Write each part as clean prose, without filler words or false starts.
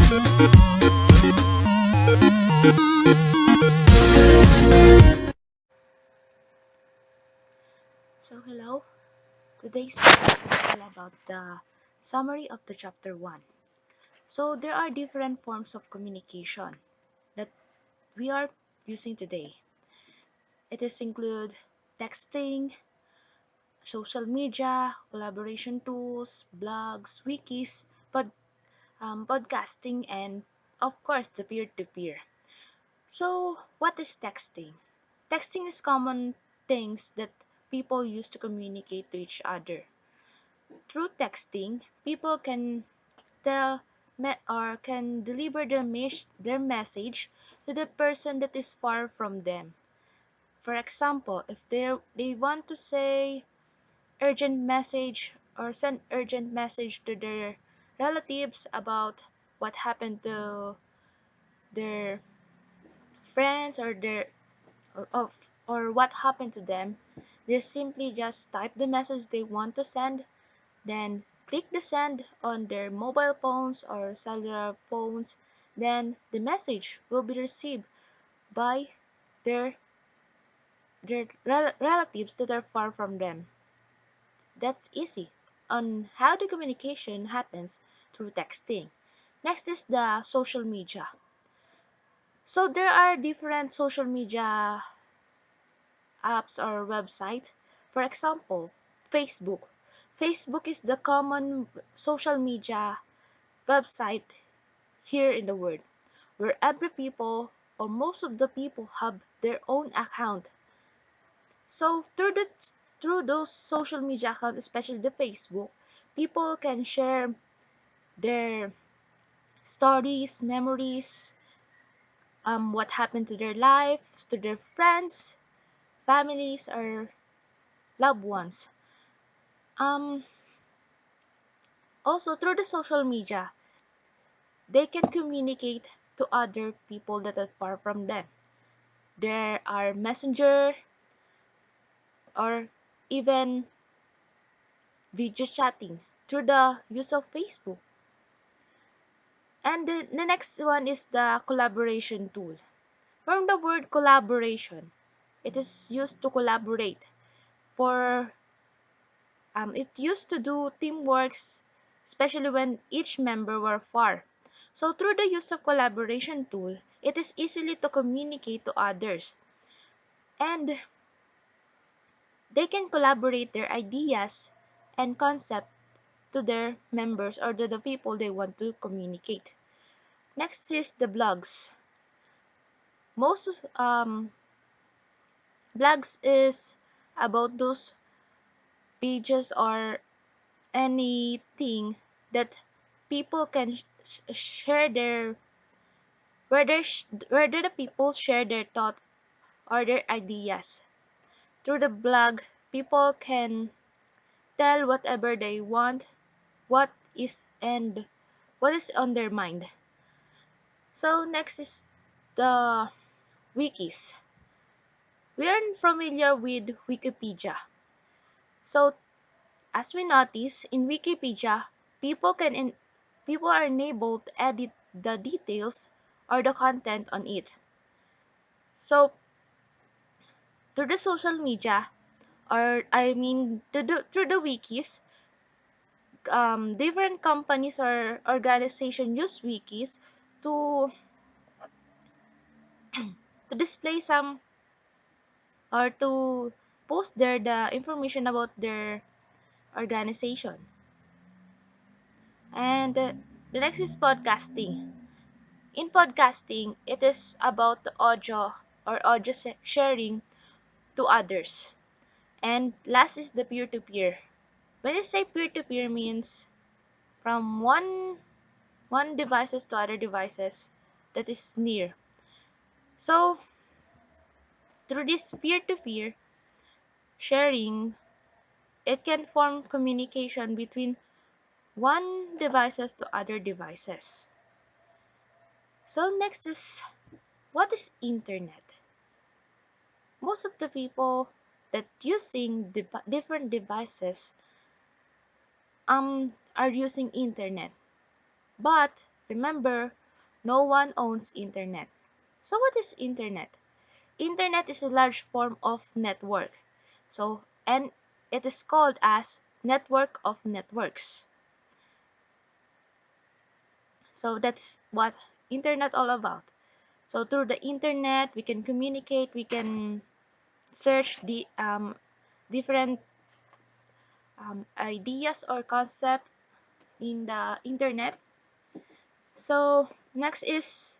So, hello. Today's topic is all about the summary of the chapter 1. So, there are different forms of communication that we are using today. It is include texting, social media, collaboration tools, blogs, wikis, podcasting, and of course the peer-to-peer. So, what is texting? Texting is common things that people use to communicate to each other. Through texting, people can tell or can deliver their message to the person that is far from them. For example, if they want to say urgent message or send urgent message to their relatives about what happened to their friends or or what happened to them, they simply just type the message they want to send, then click the send on their mobile phones or cellular phones. Then the message will be received by their relatives that are far from them. That's easy on how the communication happens through texting. Next is the social media. So there are different social media apps or website. For example, Facebook. Facebook is the common social media website here in the world, where every people or most of the people have their own account. So through those social media accounts, especially the Facebook, people can share their stories, memories, what happened to their life, to their friends, families, or loved ones. Um, Also through the social media, they can communicate to other people that are far from them. There are messenger or even video chatting through the use of Facebook. And the next one is the collaboration tool. From the word collaboration, it is used to collaborate. For it used to do teamworks, especially when each member were far. So through the use of collaboration tool, it is easily to communicate to others, and they can collaborate their ideas and concept to their members or to the people they want to communicate. Next is the blogs. Most blogs is about those pages or anything that people can share their where the people share their thought or their ideas. Through the blog, people can tell whatever they want, what is and what is on their mind. So next is the wikis. We are familiar with Wikipedia. So as we notice in Wikipedia, people can people are enabled to edit the details or the content on it. So through the social media, or I mean through the wikis, different companies or organization use wikis to display some or to post the information about their organization. And the next is podcasting. In podcasting, it is about the audio or audio sharing to others. And last is the peer-to-peer. When you say peer-to-peer means from one devices to other devices that is near. So through this peer-to-peer sharing, it can form communication between one devices to other devices. So next is, what is internet? Most of the people that using different devices are using internet. But Remember, no one owns internet. So what is internet? Internet is a large form of network. So and it is called as network of networks. So that's what internet all about. So through the internet, we can communicate, we can search the different ideas or concept in the internet. So next is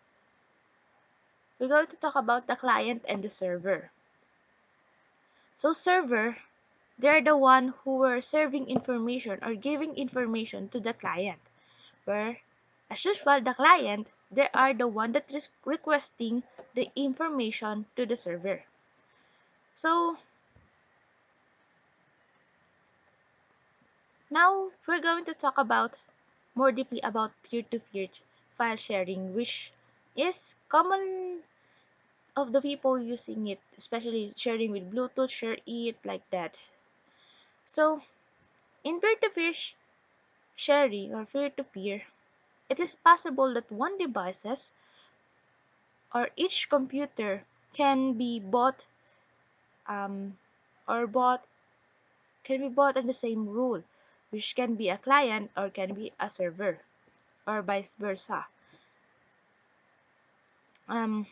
we're going to talk about the client and the server. So server, they're the one who are serving information or giving information to the client. Where, as usual, the client, they are the one that is requesting the information to the server. So now we're going to talk about more deeply about peer-to-peer file sharing, which is common of the people using it, especially sharing with Bluetooth, share it like that. So in peer-to-peer sharing or peer-to-peer, it is possible that one devices or each computer can be bought um, or bought can be bought on the same rule, which can be a client or can be a server or vice versa. Um,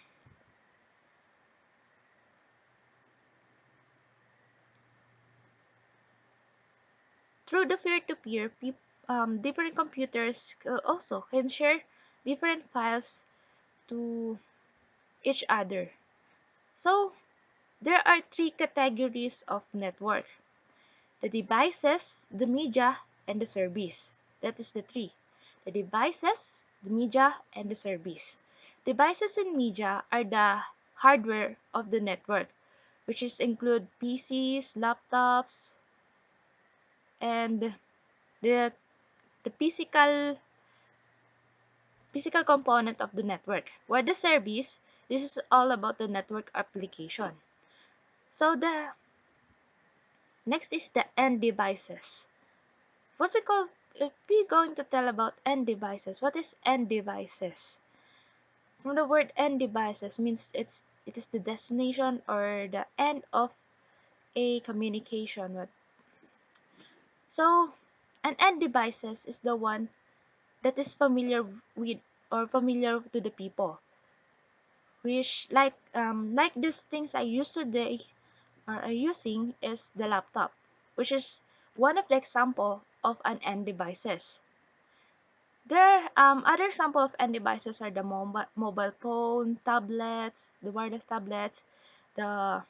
Through the peer-to-peer, different computers also can share different files to each other. So there are three categories of network: the devices, the media, and the service. That is the three. The devices, the media, and the service. Devices and media are the hardware of the network, which is include PCs, laptops, and the the physical component of the network. Where the service, this is all about the network application. So the next is the end devices. What we call if we're going to tell about end devices, what is end devices? From the word end devices means it is the destination or the end of a communication. So an end devices is the one that is familiar with or familiar to the people, which like these things I use today or are using is the laptop, which is one of the example of an end devices. There other example of end devices are the mobile phone, tablets, the wireless tablets, the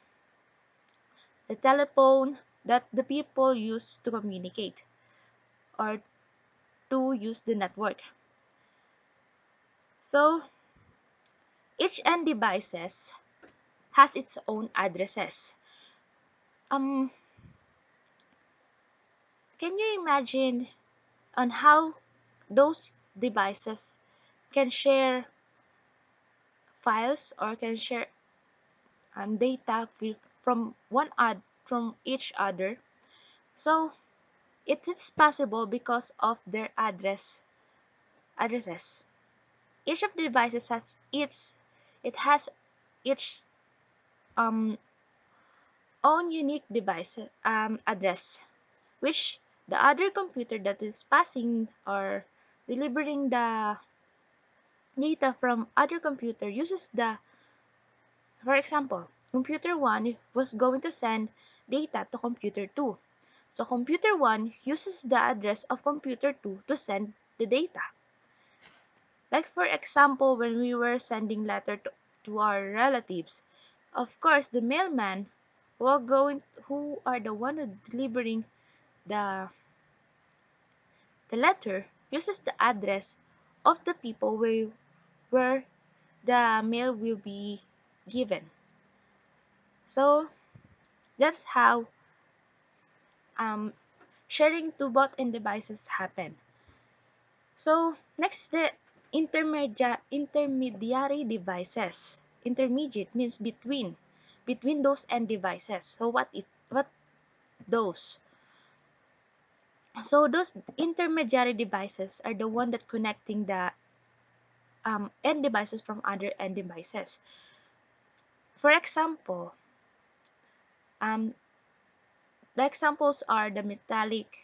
the telephone that the people use to communicate or to use the network. So each end devices has its own addresses. Um, can you imagine on how those devices can share files or can share data from each other? So it is possible because of their addresses. Each of the devices has its um, own unique device address, which the other computer that is passing or delivering the data from other computer uses the for example, computer 1 was going to send data to computer 2. So computer 1 uses the address of computer 2 to send the data. Like for example, when we were sending letter to our relatives, of course the mailman who are the one who delivering the the letter uses the address of the people where the mail will be given. So that's how um, sharing to both end devices happen. So next the intermediary devices. Intermediate means between those end devices. So what those? So those intermediary devices are the one that connecting end devices from other end devices. For example, um, the examples are the metallic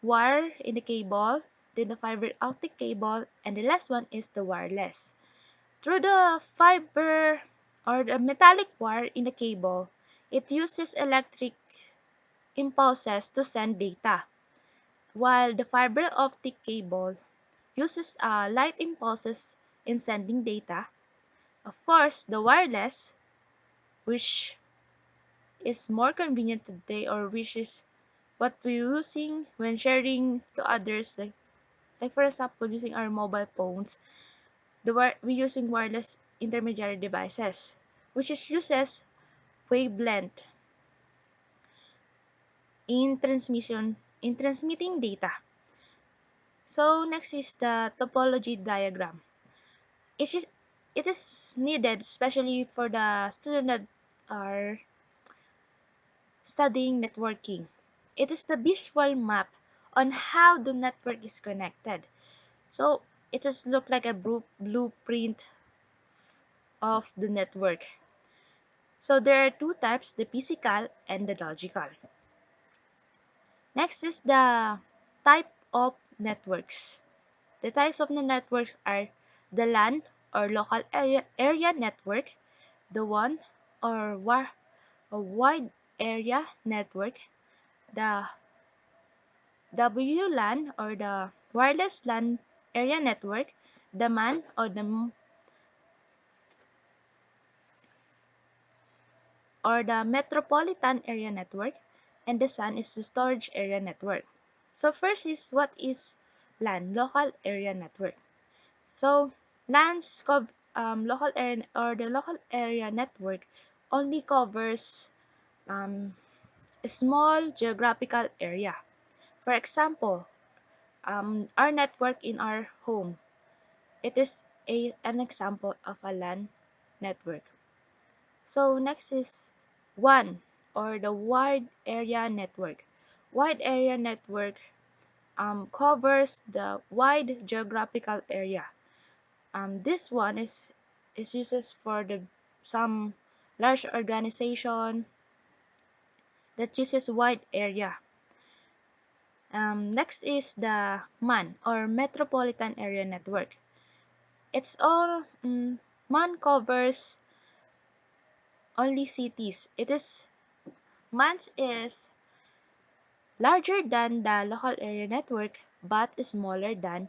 wire in the cable, then the fiber optic cable, and the last one is the wireless. Through the fiber or the metallic wire in the cable, it uses electric impulses to send data, while the fiber optic cable uses light impulses in sending data. Of course, the wireless, which is more convenient today or which is what we're using when sharing to others, like for example using our mobile phones, we're using wireless intermediary devices, which is uses wavelength in transmitting data. So next is the topology diagram. It is it is needed especially for the student that are studying networking. It is the visual map on how the network is connected. So it just look like a blueprint of the network. So there are two types, the physical and the logical. Next is the type of networks. The types of the networks are the LAN or local area network, the WAN or a wide area network, the WLAN or the wireless LAN area network, the MAN or the metropolitan area network, and the SAN is the storage area network. So first is what is LAN, local area network. So local area or the local area network only covers um, a small geographical area. For example, our network in our home, it is an example of a LAN network. So next is WAN or the wide area network. Wide area network covers the wide geographical area. This one is uses for the some large organization that uses wide area. Next is the MAN or Metropolitan Area Network. It's all MAN covers only cities. It is MAN's is larger than the local area network but smaller than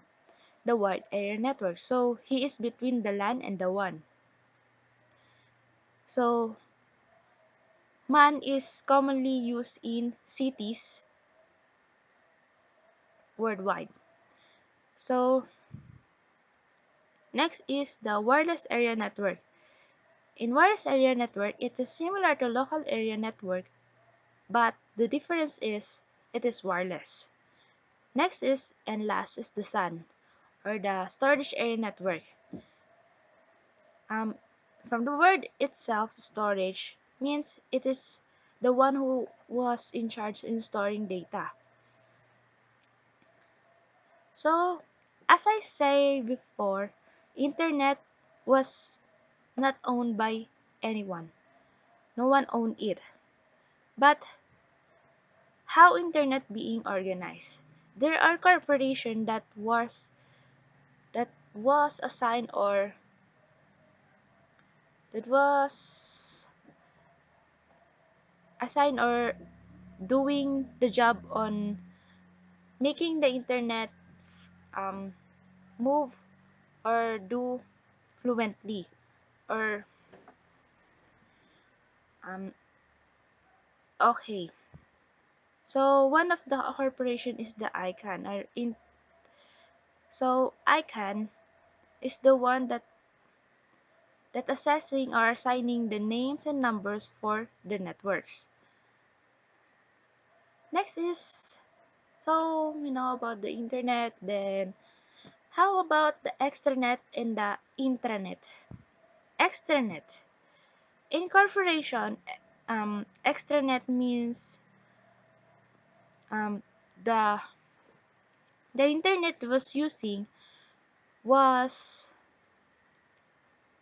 the wide area network. So he is between the LAN and the WAN. So MAN is commonly used in cities worldwide. So next is the wireless area network. In wireless area network, it is similar to local area network, but the difference is it is wireless. Next is and last is the SAN or the storage area network. Um, from the word itself, storage means it is the one who was in charge in storing data. So, as I say before, internet was not owned by anyone. No one owned it. But how internet being organized? There are corporation that was assigned or that was assigned or doing the job on making the internet um, move or do fluently or um, okay. So one of the corporation is the ICANN or in so ICANN is the one that assessing or assigning the names and numbers for the networks. Next is so we know about the internet, then how about the extranet and the intranet? Extranet. In corporation, extranet means um, the the internet was using was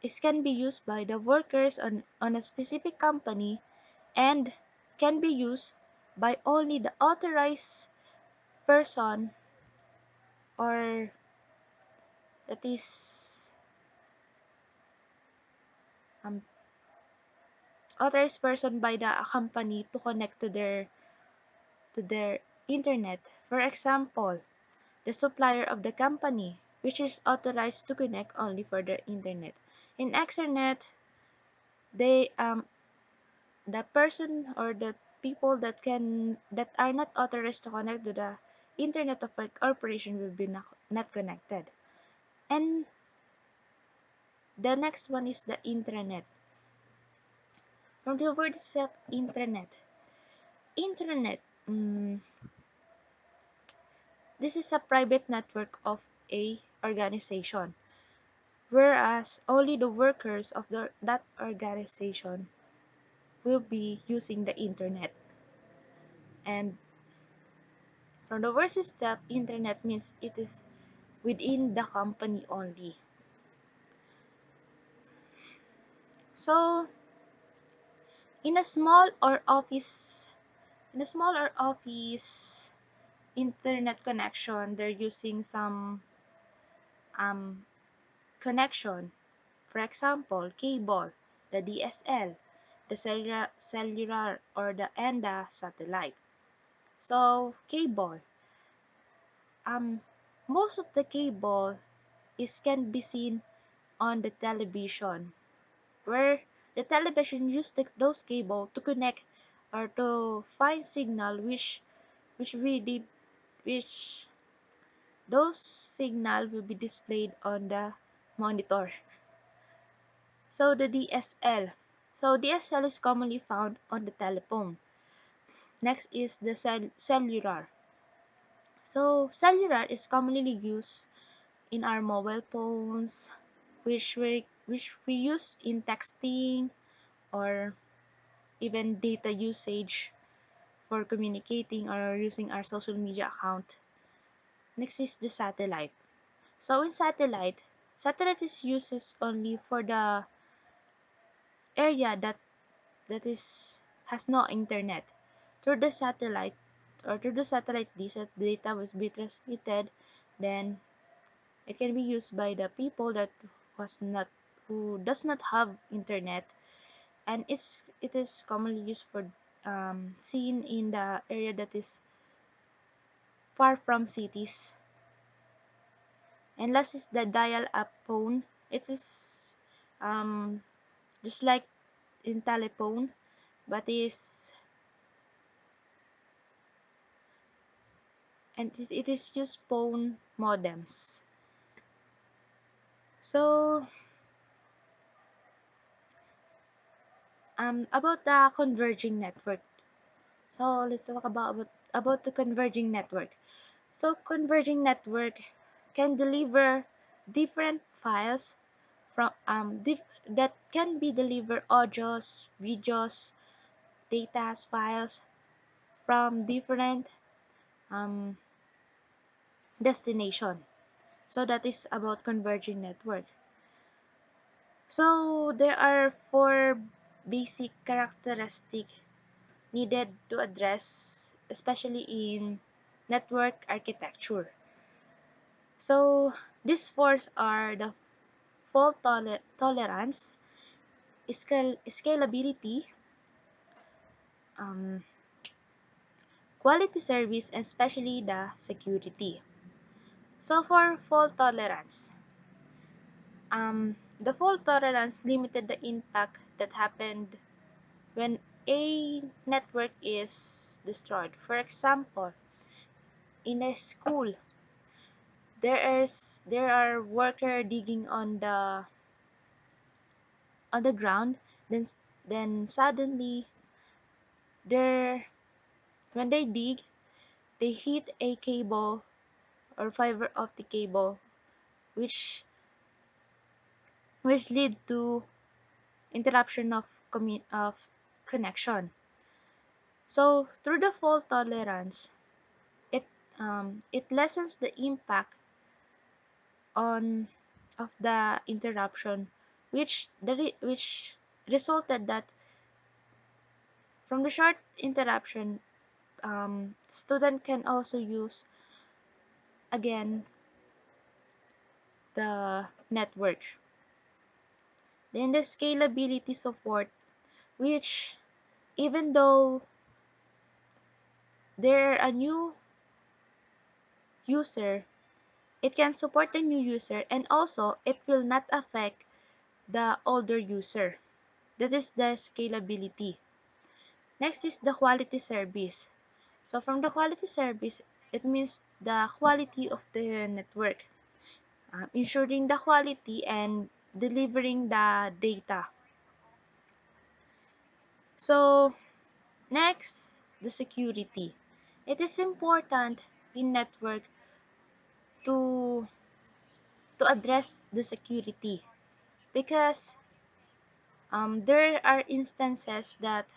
is can be used by the workers on a specific company and can be used by only the authorized person, or that is um, authorized person by the company to connect to their internet. For example, the supplier of the company, which is authorized to connect only for their internet. In externet, they the person or the people that are not authorized to connect to the internet of a corporation will be not connected. And the next one is the intranet. From the word itself, intranet, this is a private network of a organization, whereas only the workers of that organization will be using the internet. And from the word itself, internet means it is within the company only. So in a small or office in a smaller office internet connection, they're using some um, connection. For example, cable, the DSL, the cellular or the ENDA satellite. So cable, um, most of the cable is can be seen on the television, where the television used those cable to connect or to find signal which really which those signal will be displayed on the monitor. So the DSL. So DSL is commonly found on the telephone. Next is the cellular. So cellular is commonly used in our mobile phones, which we use in texting or even data usage for communicating or using our social media account. Next is the satellite. So in satellite is uses only for the area that is has no internet. Through the satellite through the satellite data was be transmitted, then it can be used by the people that was not who does not have internet, and it is commonly used for seen in the area that is far from cities. And last is the dial-up phone. It is um, just like in telephone, but is and it is just phone modems. So about the converging network. So let's talk about the converging network. So converging network can deliver different files from that can be delivered audios, videos, data files from different um, destination. So that is about converging network. So there are four basic characteristics needed to address, especially in network architecture. So these four are the fault tolerance, scalability, um, quality service, and especially the security. So for fault tolerance, the fault tolerance limited the impact that happened when a network is destroyed. For example, in a school, there are worker digging on the ground, then then suddenly there when they dig, they hit a cable or fiber optic cable, which lead to interruption of connection. So through the fault tolerance, it it lessens the impact on of the interruption, which resulted that from the short interruption, student can also use again the network. Then the scalability support, which even though they're a new user, it can support the new user and also it will not affect the older user. That is the scalability. Next is the quality service. So from the quality service, it means the quality of the network, ensuring the quality and delivering the data. So next, the security. It is important in network to address the security because there are instances that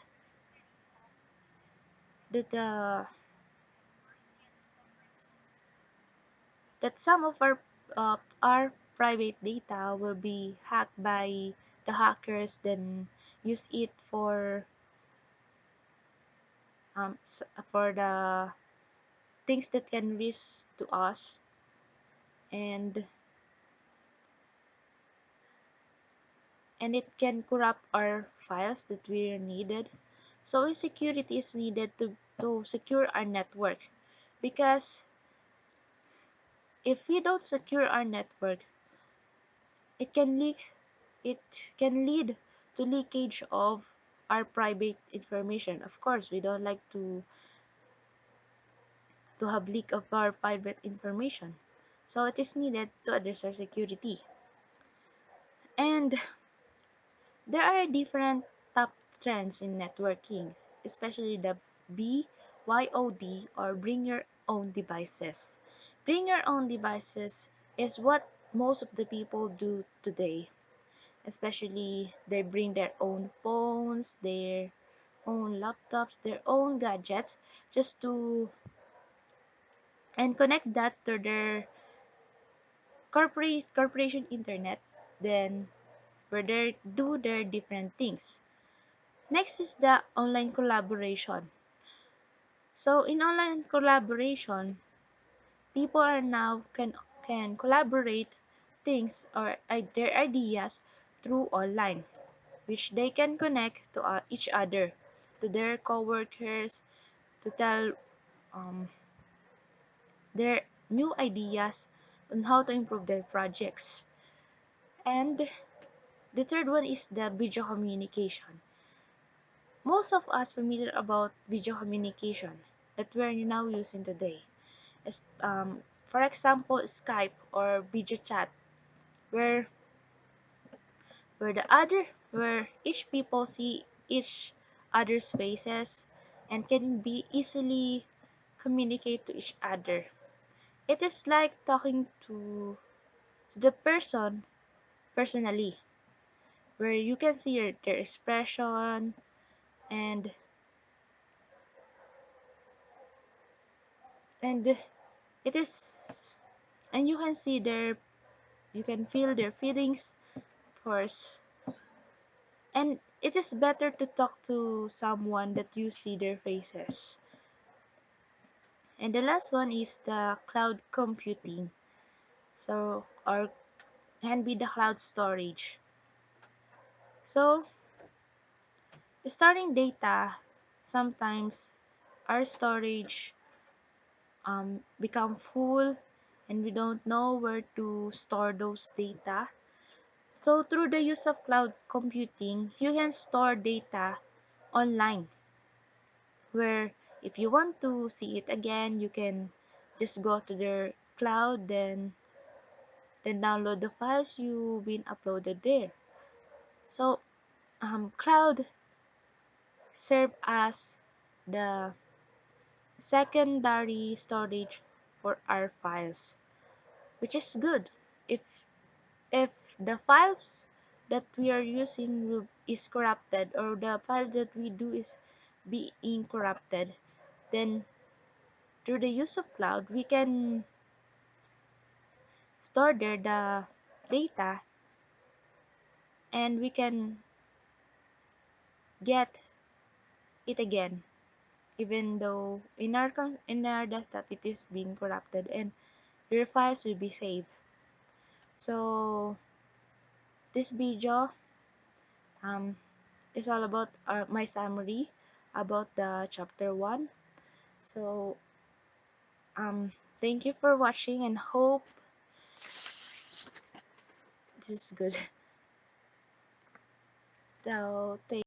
that some of our private data will be hacked by the hackers, then use it for the things that can risk to us, and it can corrupt our files that we needed. So security is needed to secure our network because if we don't secure our network, it can leak it can lead to leakage of our private information. Of course, we don't like to have leak of our private information. So it is needed to address our security. And there are different top trends in networking, especially the BYOD or bring your own devices. Bring your own devices is what most of the people do today. Especially they bring their own phones, their own laptops, their own gadgets just to and connect that to their corporation internet, then where they do their different things. Next is the online collaboration. So in online collaboration, people are now can collaborate things or their ideas through online, which they can connect to each other, to their coworkers, to tell um, their new ideas on how to improve their projects. And the third one is the video communication. Most of us familiar about video communication that we're now using today. For example, Skype or video chat, where where each people see each other's faces and can be easily communicate to each other. It is like talking to the person personally, where you can see their expression and and it is and you can see you can feel their feelings first, and it is better to talk to someone that you see their faces. And the last one is the cloud computing, so or can be the cloud storage. So storing data, sometimes our storage become full and we don't know where to store those data. So through the use of cloud computing, you can store data online, where if you want to see it again, you can just go to their cloud, then download the files you been uploaded there. So cloud serve as the secondary storage for our files, which is good. If if the files that we are using is corrupted, or the file that we do is being corrupted, then through the use of cloud we can store there the data, and we can get it again, even though in our in our desktop it is being corrupted, and your files will be saved. So this video um is all about my summary about the chapter 1. So thank you for watching, and hope this is good. So thank